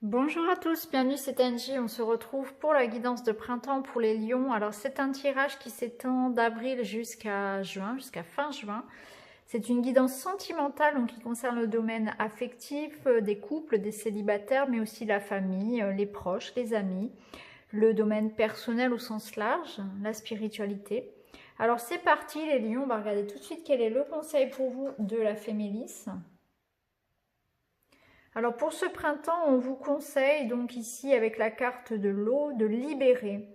Bonjour à tous, bienvenue, c'est Angie. On se retrouve pour la guidance de printemps pour les lions. Alors c'est un tirage qui s'étend d'avril jusqu'à juin, jusqu'à fin juin. C'est une guidance sentimentale donc, qui concerne le domaine affectif, des couples, des célibataires, mais aussi la famille, les proches, les amis, le domaine personnel au sens large, la spiritualité. Alors c'est parti les lions, on va regarder tout de suite quel est le conseil pour vous de la Fémélis. Alors pour ce printemps, on vous conseille donc ici avec la carte de l'eau de libérer.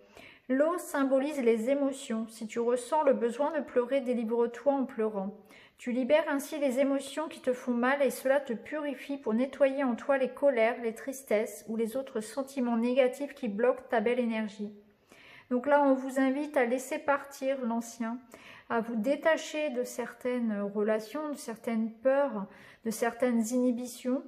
L'eau symbolise les émotions. Si tu ressens le besoin de pleurer, délivre-toi en pleurant. Tu libères ainsi les émotions qui te font mal et cela te purifie pour nettoyer en toi les colères, les tristesses ou les autres sentiments négatifs qui bloquent ta belle énergie. Donc là, on vous invite à laisser partir l'ancien, à vous détacher de certaines relations, de certaines peurs, de certaines inhibitions.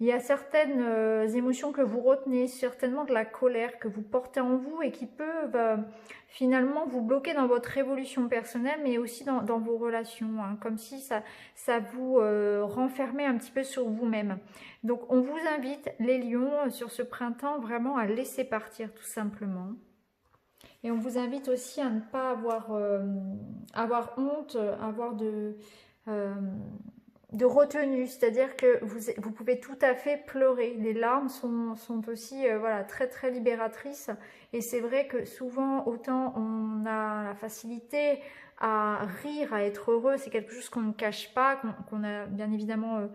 Il y a certaines émotions que vous retenez, certainement de la colère que vous portez en vous et qui peuvent finalement vous bloquer dans votre évolution personnelle, mais aussi dans vos relations, hein, comme si ça vous renfermait un petit peu sur vous-même. Donc on vous invite, les lions, sur ce printemps, vraiment à laisser partir tout simplement. Et on vous invite aussi à ne pas avoir honte, avoir euh, de retenue, c'est-à-dire que vous pouvez tout à fait pleurer. Les larmes sont aussi voilà, très très libératrices. Et c'est vrai que souvent, autant on a la facilité à rire, à être heureux, c'est quelque chose qu'on ne cache pas, qu'on a bien évidemment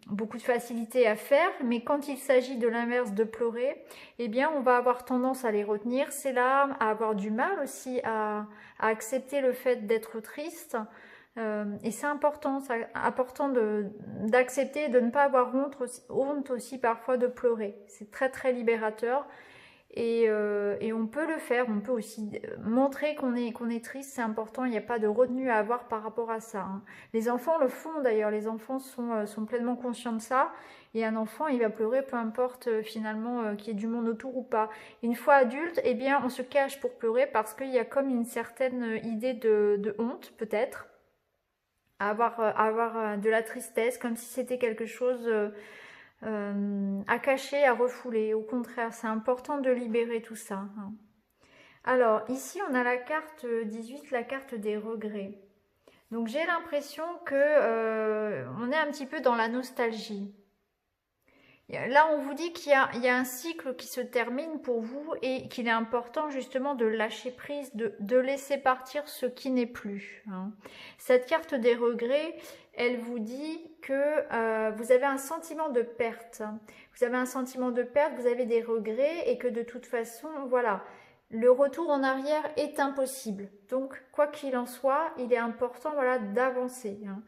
beaucoup de facilité à faire, mais quand il s'agit de l'inverse, de pleurer, eh bien on va avoir tendance à les retenir, ces larmes, à avoir du mal aussi à accepter le fait d'être triste. Et c'est important d'accepter, de ne pas avoir honte aussi parfois de pleurer. C'est très très libérateur. Et on peut le faire, on peut aussi montrer qu'on est triste, c'est important, il n'y a pas de retenue à avoir par rapport à ça, hein. Les enfants le font d'ailleurs, les enfants sont pleinement conscients de ça, et un enfant il va pleurer peu importe finalement qu'il y ait du monde autour ou pas. Une fois adulte, eh bien on se cache pour pleurer parce qu'il y a comme une certaine idée de honte peut-être, à avoir de la tristesse, comme si c'était quelque chose à cacher, à refouler. Au contraire, c'est important de libérer tout ça, hein. Alors, ici, on a la carte 18, la carte des regrets. Donc, j'ai l'impression que on est un petit peu dans la nostalgie. Là, on vous dit qu'il y a un cycle qui se termine pour vous et qu'il est important justement de lâcher prise, de laisser partir ce qui n'est plus, hein. Cette carte des regrets, elle vous dit que vous avez un sentiment de perte. Vous avez un sentiment de perte, vous avez des regrets et que de toute façon, voilà, le retour en arrière est impossible. Donc, quoi qu'il en soit, il est important, voilà, d'avancer, hein.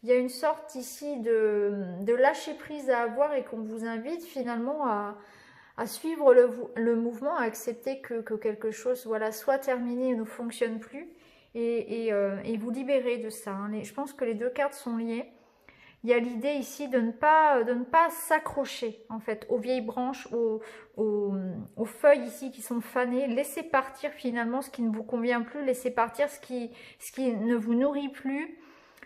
Il y a une sorte ici de lâcher prise à avoir et qu'on vous invite finalement à suivre le mouvement, à accepter que quelque chose voilà, soit terminé et ne fonctionne plus et vous libérer de ça, hein. Je pense que les deux cartes sont liées. Il y a l'idée ici de ne pas s'accrocher en fait aux vieilles branches, aux feuilles ici qui sont fanées. Laissez partir finalement ce qui ne vous convient plus, laissez partir ce qui ne vous nourrit plus.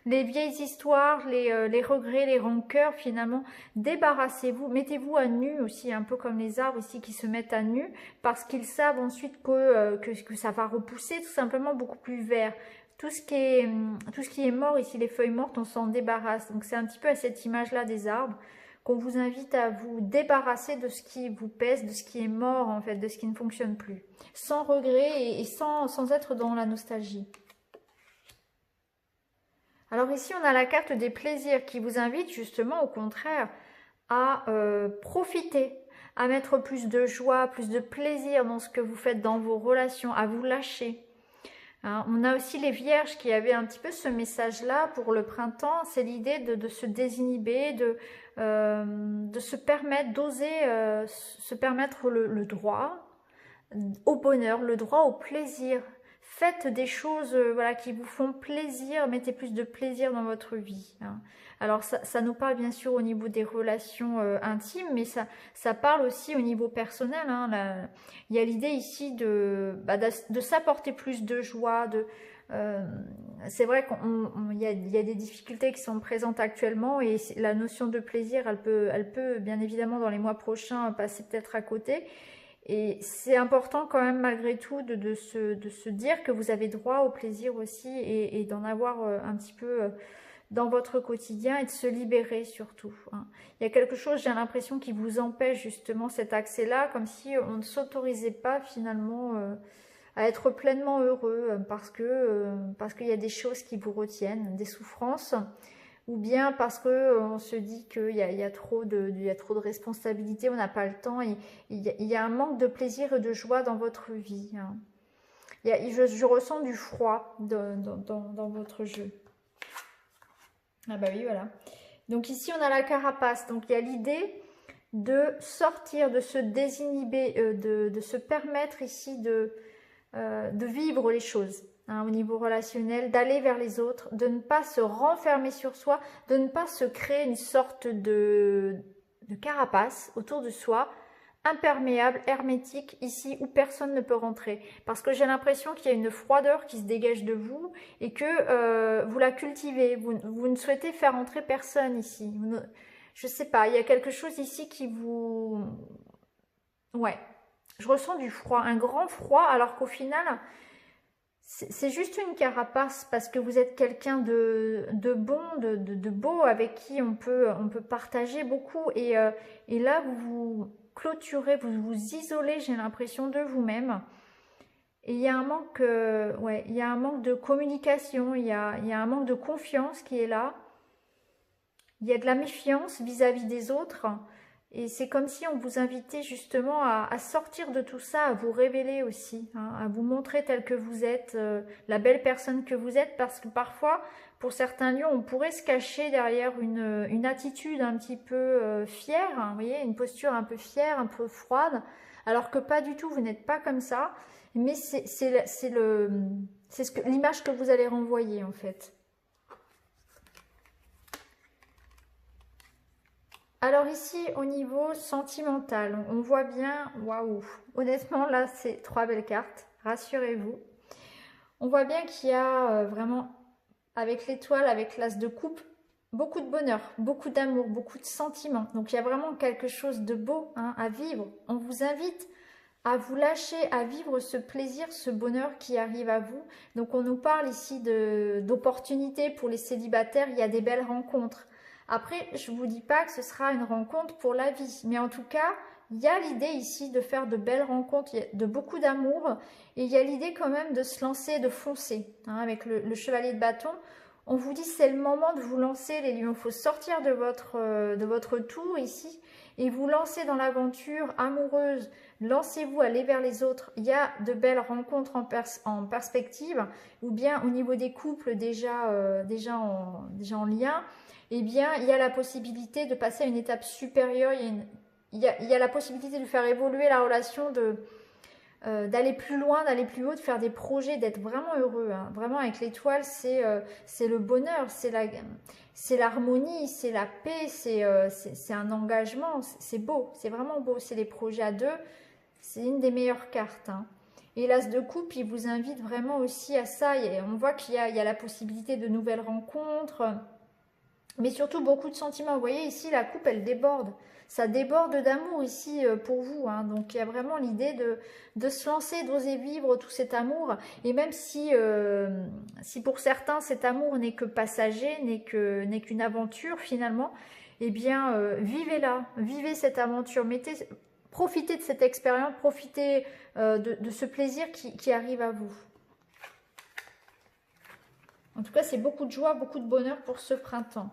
Les vieilles histoires, les regrets, les rancœurs, finalement, débarrassez-vous, mettez-vous à nu aussi, un peu comme les arbres ici qui se mettent à nu, parce qu'ils savent ensuite que ça va repousser tout simplement beaucoup plus vert. Tout ce qui est mort ici, les feuilles mortes, on s'en débarrasse. Donc c'est un petit peu à cette image-là des arbres qu'on vous invite à vous débarrasser de ce qui vous pèse, de ce qui est mort en fait, de ce qui ne fonctionne plus. Sans regret et sans être dans la nostalgie. Alors ici, on a la carte des plaisirs qui vous invite justement au contraire à profiter, à mettre plus de joie, plus de plaisir dans ce que vous faites dans vos relations, à vous lâcher, hein. On a aussi les vierges qui avaient un petit peu ce message-là pour le printemps, c'est l'idée de se désinhiber, de se permettre, d'oser se permettre le droit au bonheur, le droit au plaisir. Faites des choses voilà, qui vous font plaisir, mettez plus de plaisir dans votre vie, hein. Alors ça nous parle bien sûr au niveau des relations intimes, mais ça parle aussi au niveau personnel, hein. Il y a l'idée ici de s'apporter plus de joie, c'est vrai qu'il y a des difficultés qui sont présentes actuellement et la notion de plaisir, elle peut bien évidemment dans les mois prochains passer peut-être à côté. Et c'est important quand même malgré tout de se dire que vous avez droit au plaisir aussi et d'en avoir un petit peu dans votre quotidien et de se libérer surtout. Hein. Il y a quelque chose, j'ai l'impression, qui vous empêche justement cet accès-là, comme si on ne s'autorisait pas finalement à être pleinement heureux parce qu'il y a des choses qui vous retiennent, des souffrances, ou bien parce que on se dit qu'il y a trop de responsabilités, on n'a pas le temps, et il y a un manque de plaisir et de joie dans votre vie. Hein. Je ressens du froid dans votre jeu. Ah bah oui, voilà. Donc ici, on a la carapace. Donc il y a l'idée de sortir, de se désinhiber, de se permettre ici de vivre les choses. Hein, au niveau relationnel, d'aller vers les autres, de ne pas se renfermer sur soi, de ne pas se créer une sorte de carapace autour de soi, imperméable, hermétique, ici où personne ne peut rentrer. Parce que j'ai l'impression qu'il y a une froideur qui se dégage de vous et que vous la cultivez. Vous ne souhaitez faire entrer personne ici. Je sais pas, il y a quelque chose ici qui vous... Ouais, je ressens du froid, un grand froid, alors qu'au final... C'est juste une carapace parce que vous êtes quelqu'un de bon, de beau, avec qui on peut partager beaucoup. Et là, vous vous clôturez, vous vous isolez, j'ai l'impression, de vous-même. Et il y a un manque, ouais, il y a un manque de communication, il y a un manque de confiance qui est là. Il y a de la méfiance vis-à-vis des autres. Et c'est comme si on vous invitait justement à sortir de tout ça, à vous révéler aussi, hein, à vous montrer tel que vous êtes, la belle personne que vous êtes, parce que parfois, pour certains lions, on pourrait se cacher derrière une attitude un petit peu fière, hein, vous voyez, une posture un peu fière, un peu froide, alors que pas du tout, vous n'êtes pas comme ça, mais c'est l'image que vous allez renvoyer en fait. Alors ici, au niveau sentimental, on voit bien, waouh, honnêtement là, c'est 3 belles cartes, rassurez-vous. On voit bien qu'il y a vraiment, avec l'étoile, avec l'as de coupe, beaucoup de bonheur, beaucoup d'amour, beaucoup de sentiments. Donc il y a vraiment quelque chose de beau hein, à vivre. On vous invite à vous lâcher, à vivre ce plaisir, ce bonheur qui arrive à vous. Donc on nous parle ici d'opportunités pour les célibataires, il y a des belles rencontres. Après, je ne vous dis pas que ce sera une rencontre pour la vie, mais en tout cas, il y a l'idée ici de faire de belles rencontres, de beaucoup d'amour, et il y a l'idée quand même de se lancer, de foncer. Hein, avec le chevalier de bâton, on vous dit c'est le moment de vous lancer les lions, il faut sortir de votre tour ici, et vous lancer dans l'aventure amoureuse, lancez-vous, allez vers les autres. Il y a de belles rencontres en perspective, ou bien au niveau des couples déjà en lien, eh bien, il y a la possibilité de passer à une étape supérieure, il y a la possibilité de faire évoluer la relation, d'aller plus loin, d'aller plus haut, de faire des projets, d'être vraiment heureux. Hein. Vraiment, avec l'étoile, c'est le bonheur, c'est l'harmonie, c'est la paix, c'est un engagement, c'est beau, c'est vraiment beau. C'est les projets à deux, c'est une des meilleures cartes. Hein. Et l'as de coupe, il vous invite vraiment aussi à ça. Et on voit qu'il y a la possibilité de nouvelles rencontres, mais surtout beaucoup de sentiments. Vous voyez ici, la coupe, elle déborde. Ça déborde d'amour ici pour vous. Hein. Donc, il y a vraiment l'idée de se lancer, d'oser vivre tout cet amour. Et même si pour certains, cet amour n'est que passager, n'est qu'une aventure finalement, eh bien, vivez-la. Vivez cette aventure. Profitez de cette expérience. Profitez de ce plaisir qui arrive à vous. En tout cas, c'est beaucoup de joie, beaucoup de bonheur pour ce printemps.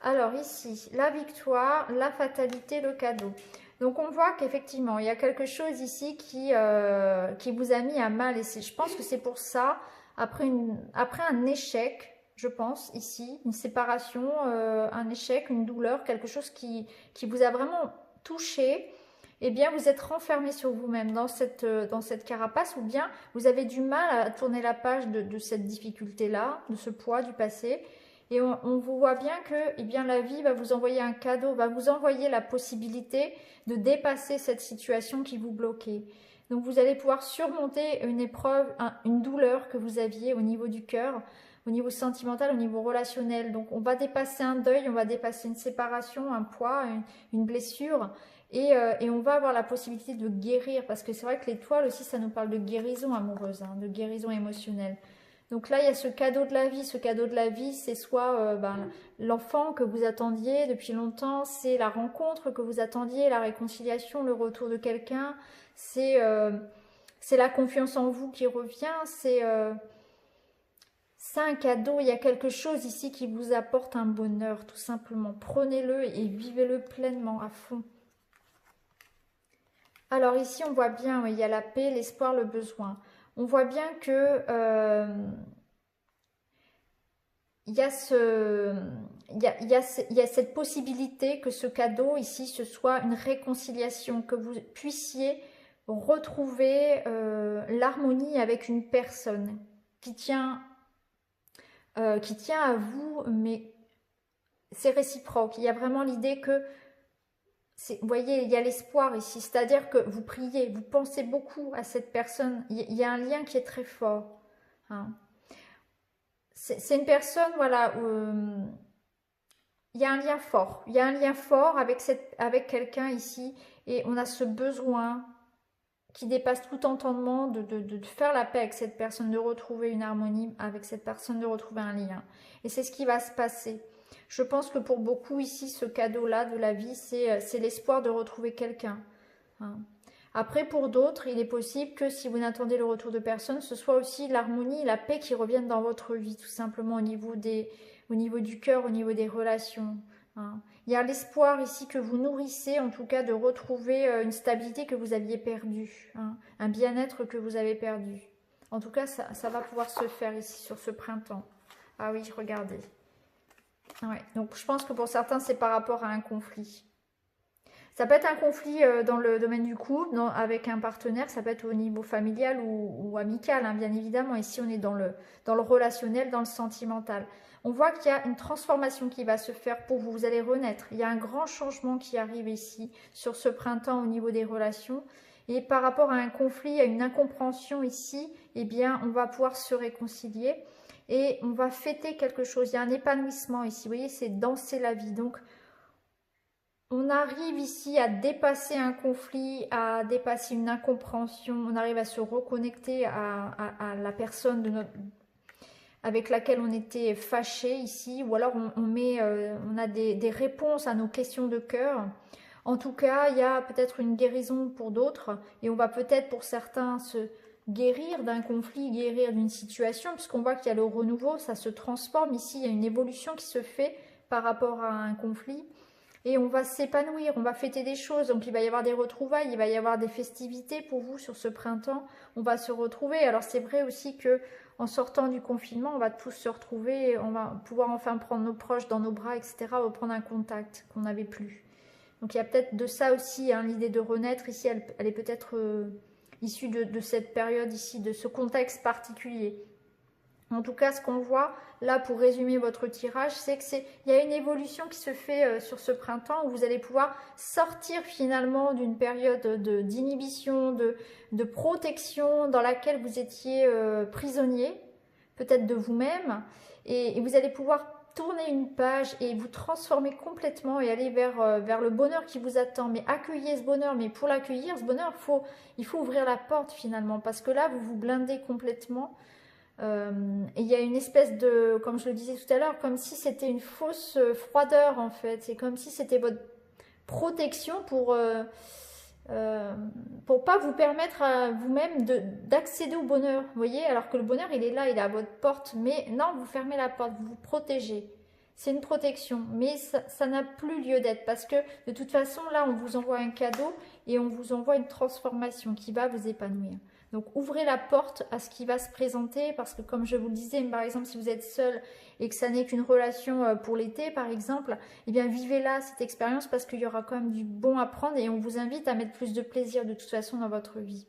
Alors ici, la victoire, la fatalité, le cadeau. Donc on voit qu'effectivement, il y a quelque chose ici qui vous a mis à mal. Et je pense que c'est pour ça, après un échec, je pense, ici, une séparation, un échec, une douleur, quelque chose qui vous a vraiment touché, eh bien vous êtes renfermé sur vous-même dans cette carapace, ou bien vous avez du mal à tourner la page de cette difficulté-là, de ce poids du passé. Et on vous voit bien que eh bien, la vie va vous envoyer un cadeau, va vous envoyer la possibilité de dépasser cette situation qui vous bloquait. Donc vous allez pouvoir surmonter une épreuve, une douleur que vous aviez au niveau du cœur, au niveau sentimental, au niveau relationnel. Donc on va dépasser un deuil, on va dépasser une séparation, un poids, une blessure. Et on va avoir la possibilité de guérir. Parce que c'est vrai que l'étoile aussi, ça nous parle de guérison amoureuse, hein, de guérison émotionnelle. Donc là, il y a ce cadeau de la vie. Ce cadeau de la vie, c'est soit l'enfant que vous attendiez depuis longtemps, c'est la rencontre que vous attendiez, la réconciliation, le retour de quelqu'un, c'est la confiance en vous qui revient, c'est un cadeau, il y a quelque chose ici qui vous apporte un bonheur, tout simplement. Prenez-le et vivez-le pleinement, à fond. Alors ici, on voit bien, oui, il y a la paix, l'espoir, le besoin. On voit bien que il y a cette possibilité que ce cadeau ici, ce soit une réconciliation, que vous puissiez retrouver l'harmonie avec une personne qui tient à vous, mais c'est réciproque. Il y a vraiment l'idée que, vous voyez, il y a l'espoir ici, c'est-à-dire que vous priez, vous pensez beaucoup à cette personne, il y a un lien qui est très fort. Hein. C'est une personne, voilà, où il y a un lien fort. Il y a un lien fort avec quelqu'un ici, et on a ce besoin qui dépasse tout entendement de faire la paix avec cette personne, de retrouver une harmonie avec cette personne, de retrouver un lien. Et c'est ce qui va se passer. Je pense que pour beaucoup ici, ce cadeau-là de la vie, c'est l'espoir de retrouver quelqu'un. Hein. Après, pour d'autres, il est possible que si vous n'attendez le retour de personne, ce soit aussi l'harmonie, la paix qui reviennent dans votre vie, tout simplement au niveau du cœur, au niveau des relations. Hein. Il y a l'espoir ici que vous nourrissez, en tout cas, de retrouver une stabilité que vous aviez perdue, hein, un bien-être que vous avez perdu. En tout cas, ça va pouvoir se faire ici sur ce printemps. Ah oui, regardez. Ouais. Donc, je pense que pour certains, c'est par rapport à un conflit. Ça peut être un conflit dans le domaine du couple, avec un partenaire, ça peut être au niveau familial ou amical, hein, bien évidemment. Ici, on est dans le relationnel, dans le sentimental. On voit qu'il y a une transformation qui va se faire pour vous, vous allez renaître. Il y a un grand changement qui arrive ici, sur ce printemps au niveau des relations. Et par rapport à un conflit, à une incompréhension ici, eh bien, on va pouvoir se réconcilier et on va fêter quelque chose. Il y a un épanouissement ici, vous voyez, c'est danser la vie. Donc, on arrive ici à dépasser un conflit, à dépasser une incompréhension, on arrive à se reconnecter à la personne avec laquelle on était fâché ici, ou alors on a des réponses à nos questions de cœur. En tout cas, il y a peut-être une guérison pour d'autres, et on va peut-être pour certains se guérir d'un conflit, guérir d'une situation, puisqu'on voit qu'il y a le renouveau, ça se transforme ici, il y a une évolution qui se fait par rapport à un conflit. Et on va s'épanouir, on va fêter des choses. Donc il va y avoir des retrouvailles, il va y avoir des festivités pour vous sur ce printemps. On va se retrouver. Alors c'est vrai aussi que en sortant du confinement, on va tous se retrouver. On va pouvoir enfin prendre nos proches dans nos bras, etc. Reprendre un contact qu'on n'avait plus. Donc il y a peut-être de ça aussi, hein, l'idée de renaître. Ici, elle est peut-être issue de cette période ici, de ce contexte particulier. En tout cas, ce qu'on voit là pour résumer votre tirage, c'est qu'il y a une évolution qui se fait sur ce printemps où vous allez pouvoir sortir finalement d'une période d'inhibition, de protection dans laquelle vous étiez prisonnier, peut-être de vous-même, et vous allez pouvoir tourner une page et vous transformer complètement et aller vers le bonheur qui vous attend. Mais accueillez ce bonheur, mais pour l'accueillir, ce bonheur, il faut ouvrir la porte finalement, parce que là, vous vous blindez complètement. Et il y a une espèce de, comme je le disais tout à l'heure, comme si c'était une fausse froideur en fait. C'est comme si c'était votre protection pour pas vous permettre à vous-même d'accéder au bonheur. Vous voyez, alors que le bonheur il est là, il est à votre porte. Mais non, vous fermez la porte, vous vous protégez. C'est une protection, mais ça n'a plus lieu d'être parce que de toute façon là on vous envoie un cadeau et on vous envoie une transformation qui va vous épanouir. Donc ouvrez la porte à ce qui va se présenter parce que comme je vous le disais, par exemple si vous êtes seul et que ça n'est qu'une relation pour l'été par exemple, eh bien vivez là cette expérience parce qu'il y aura quand même du bon à prendre et on vous invite à mettre plus de plaisir de toute façon dans votre vie.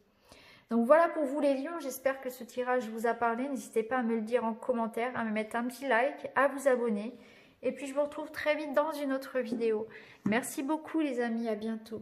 Donc voilà pour vous les lions, j'espère que ce tirage vous a parlé, n'hésitez pas à me le dire en commentaire, à me mettre un petit like, à vous abonner et puis je vous retrouve très vite dans une autre vidéo. Merci beaucoup les amis, à bientôt.